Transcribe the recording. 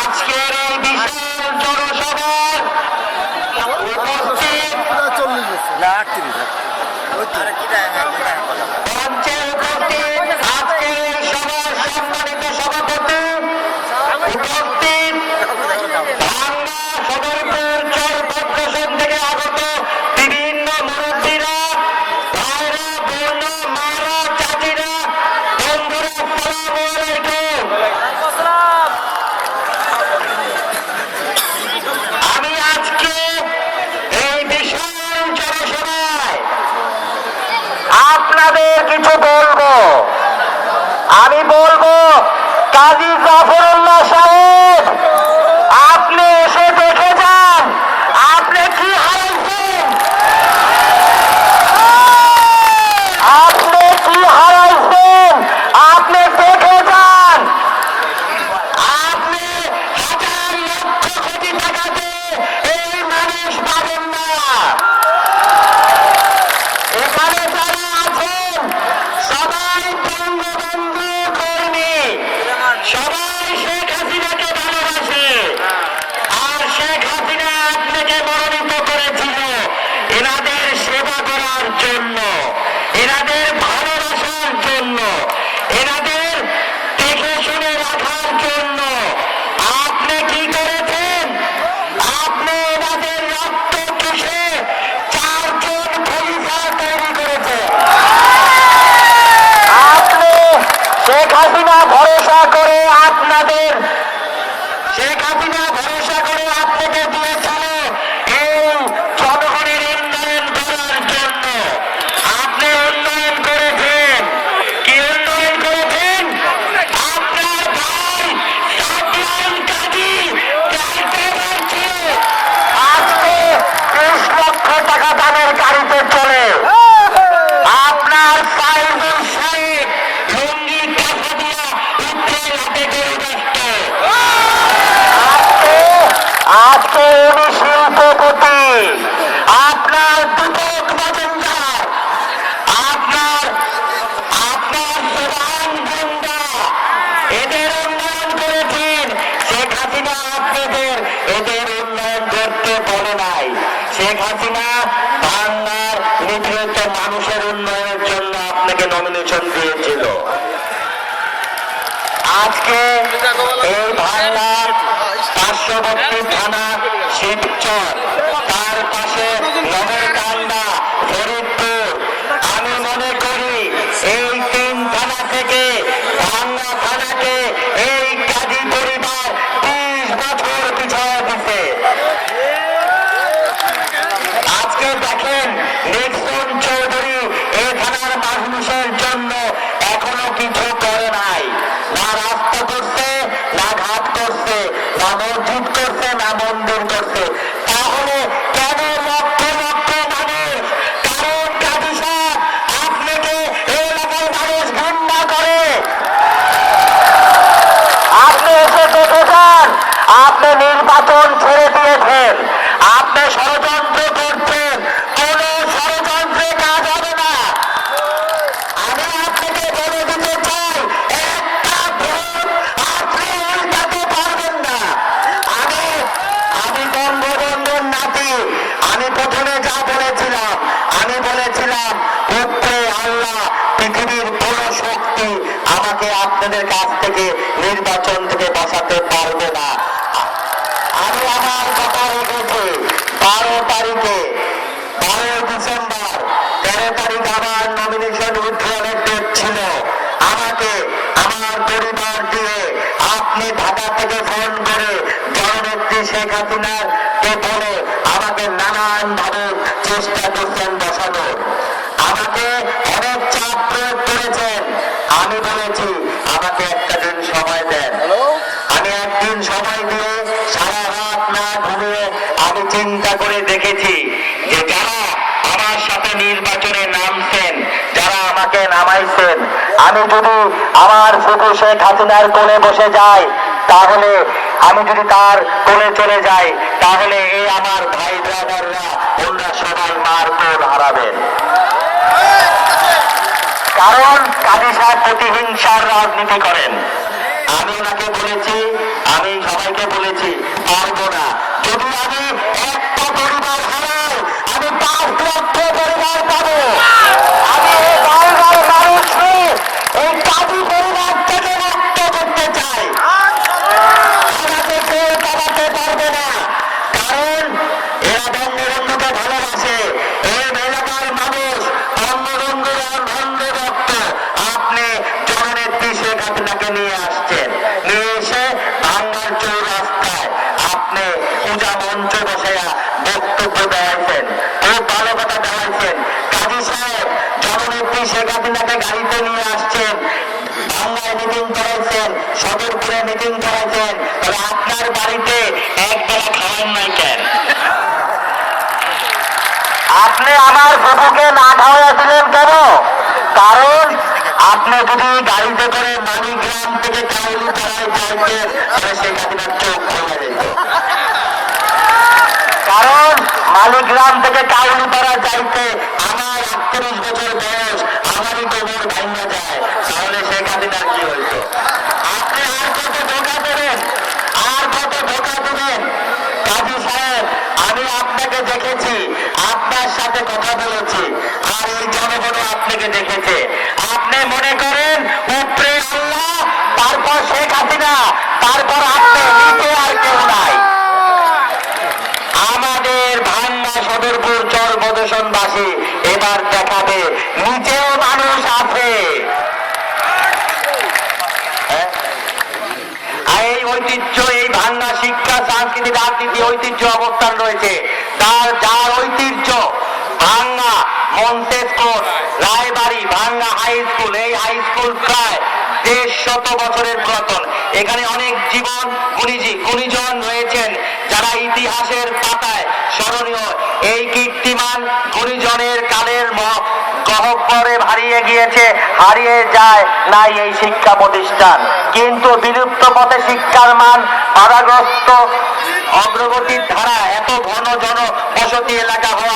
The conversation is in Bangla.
আজকের এই বিশাল জনসভার মঞ্চে উপস্থিত আজকের সভার সম্মানিত সভাপতি উপস্থিত ভাঙ্গা সদরপুর চর পদ্মসন থেকে আগত বিভিন্ন মুরব্বীরা, ভাইরা, বোন, মারা, চাচিরা, বন্ধুরা, আসসালামু আলাইকুম। আমি আজকে এই বিশাল জনসভায় আপনাদের কিছু বলবো। আমি বলবো, কাজী জাফরুল্লাহ সাহেব, আপনি এসে দেখে যান আপনি কি হারাইছেন, আপনি কি হারাইছেন, আপনি দেখে যান। আপনি হাজার লক্ষ কোটি টাকাতে এই মানুষ পাবেন না। এখানে যারা আছেন সবাই বঙ্গবন্ধু কর্মী, সবাই শেখ হাসিনাকে ভালোবাসে। আর শেখ হাসিনা আপনাকে মনোনীত করেছিল এনাদের সেবা করার জন্য, এনাদের ভালোবাসার জন্য, এনাদের দেখে শুনে রাখার জন্য। আপনি কি করেছেন? আপনি এনাদের রক্ত চুষে 4 জন খলিফা তৈরি করেছেন। আপনি শেখ হাসিনা ভরসা করে আপনাদের, শেখ হাসিনা ভরসা করে আপনাকে দিয়েছিল এই জনগণের উন্নয়ন করার জন্য। আপনি উন্নয়ন করেছেন। কি উন্নয়ন করেছেন? আপনার ভাই সাদমান কাজী গাড়িতে যাচ্ছে, আজকে 30 লক্ষ টাকা দামের গাড়িতে চলে। আপনার ফাইজুল সাহেব লুঙ্গি কাঁচা দিয়া উঠে হাতে করে ব্যস্ত। আজকে উনি শিল্পপতি। আপনার দুদক মজুমদার, আপনার আপনার প্রধান গুন্ডা, এদের উন্নয়ন করেছেন। শেখ হাসিনা আপনাদের এদের উন্নয়ন করতে বলে নাই। শেখ হাসিনা বাংলার নিপীড়িত মানুষের উন্নয়নের জন্য আপনাকে নমিনেশন দিয়েছিল। আজকে এই বাংলার পার্শ্ববর্তী থানা শিবচর, তার পাশে নগরকান্দা, ফরিদপুর, আমি মনে করি এই 3 থানা থেকে ভাঙ্গা থানাকে এই কাজী পরিবার 30 বছর পিছায় দিতে। আজকে দেখেন নিক্সন চৌধুরী এই থানার মানুষের জন্য এখনো কিছু করে নাই। না রাস্তা করছে, না ঘাট করছে, না মসজিদ করছে, না মন্দির করছে। তাহলে কেন লক্ষ লক্ষ মানুষ? কারণ কাজী সাহেব আপনাকে এই এলাকার মানুষ ঘৃণা করে। আপনি এসে দেখে যান, আপনি নির্বাচন ছেড়ে দিয়েছেন, আপনি ষড়যন্ত্র করছেন। কোন ষড়যন্ত্রে কাজ হবে না। আমি আপনাকে বলে দিতে চাই, একটা ভোট আপনি উল্টাতে পারবেন না। আমি বঙ্গবন্ধুর নাতি। আমি প্রথমে যা বলেছিলাম, আমি বলেছিলাম উপরে আল্লাহ, পৃথিবীর কোন শক্তি আমাকে আপনাদের কাছ থেকে নির্বাচন থেকে বাঁচাতে পারবে না। আমি আমার কথা রেখেছি 12 তারিখে, 12 ডিসেম্বর, 13 তারিখ আমার নমিনেশন উইথড্রয়ালের ডেট ছিল। আমাকে আমার পরিবার দিয়ে আপনি ঢাকা থেকে ফোন করে জননেত্রী শেখ হাসিনার কে বলে আমাকে নানান ভাবে চেষ্টা করছেন বসানোর। আমাকে অনেক চাপ প্রয়োগ করেছেন। আমি বলেছি চিন্তা করে দেখেছি যে যারা আমার সাথে নির্বাচনে নামছেন, যারা আমাকে নামাইছেন, আমি যদি আমার ফুফু শেখ হাসিনার কোলে বসে যাই, তাহলে আমি যদি তার কোলে চলে যাই, তাহলে এই আমার ভাই ব্রাদাররা ওনারা সবাই মারধর হারাবেন। কারণ কাজী সাহেব প্রতিহিংসার রাজনীতি করেন। আমি ওনাকে বলেছি, আমি সবাইকে বলেছি, পারবো না। যদি আমি একটা পরিবার হারাই, আমি 5 লক্ষ পরিবার পাবো। আমি এই বাংলার মানুষকে এই কাজী পরিবার থেকে মুক্ত করতে চাই। আমাকে কেউ কামাতে পারবে না, কারণ এরা বঙ্গবন্ধুকে ভালোবাসে। এই এলাকার মানুষ বঙ্গবন্ধুর ভণ্ড ভক্ত। আপনি জননেত্রী শেখ হাসিনাকে নিয়ে আসছেন, নিয়ে এসে বাংলার চৌরাস্তায় আপনি পূজা মঞ্চ বসাইয়া বক্তব্য দেওয়াইছেন, খুব ভালো কথা দেওয়াইছেন। কাজী সাহেব জননেত্রী শেখ হাসিনাকে গাড়িতে নিয়ে আসছেন, বাংলায় মিটিং করাইছেন, সদরপুরে মিটিং করাইছেন, তবে আপনার বাড়িতে একবেলা খাওয়ান নাই কেন? আপনি আমার ফুফুকে না খাওয়াইছিলেন কেন? কারণ আপনি যদি গাড়িতে করে মানিগ্রাম থেকে কাউলিপাড়ায় যাইতেন, তাহলে শেখ হাসিনার চোখ খোলা যেত। কারণ মানিগ্রাম থেকে কাউলিপাড়া যাইতে আমার 38 বছর বয়স, আমারই কোমর ভাঙা যায়, তাহলে শেখ হাসিনার কি হইতো? আপনি আর কত ধোকা দেবেন, আর কত ধোকা দেবেন? কাজী সাহেব, আমি আপনাকে দেখেছি, আপনার সাথে কথা বলেছি, আর এই জনগণ আপনাকে দেখেছে। আপনি মনে করেন উপরে আল্লাহ, তারপর শেখ হাসিনা, তারপর আপনি, নিচে আর কেউ নাই। আমাদের ভাঙ্গা সদরপুর চর বদসনবাসী এবার দেখাবে নিচেও মানুষ আছে। এই ঐতিহ্য, এই ভাঙ্গা শিক্ষা, সংস্কৃতি, রাজনীতি ঐতিহ্য অবস্থান রয়েছে, যার ঐতিহ্য ভাঙ্গা মন্তেজ কোর্ট, রায়বাড়ি, ভাঙ্গা হাই স্কুল। এই হাই স্কুল প্রায় 150 বছরের পুরাতন। এখানে অনেক জীবন গুণীজন রয়েছেন, যারা ইতিহাসের পাতায় স্মরণীয়। এই কীর্তিমান গুণীজনের কালের গহ্বরে হারিয়ে যায় নাই এই শিক্ষা প্রতিষ্ঠান। কিন্তু বিলুপ্ত পথে শিক্ষার মান বাধাগ্রস্ত, অগ্রগতির ধারা এত ঘন জনবসতি এলাকা হওয়া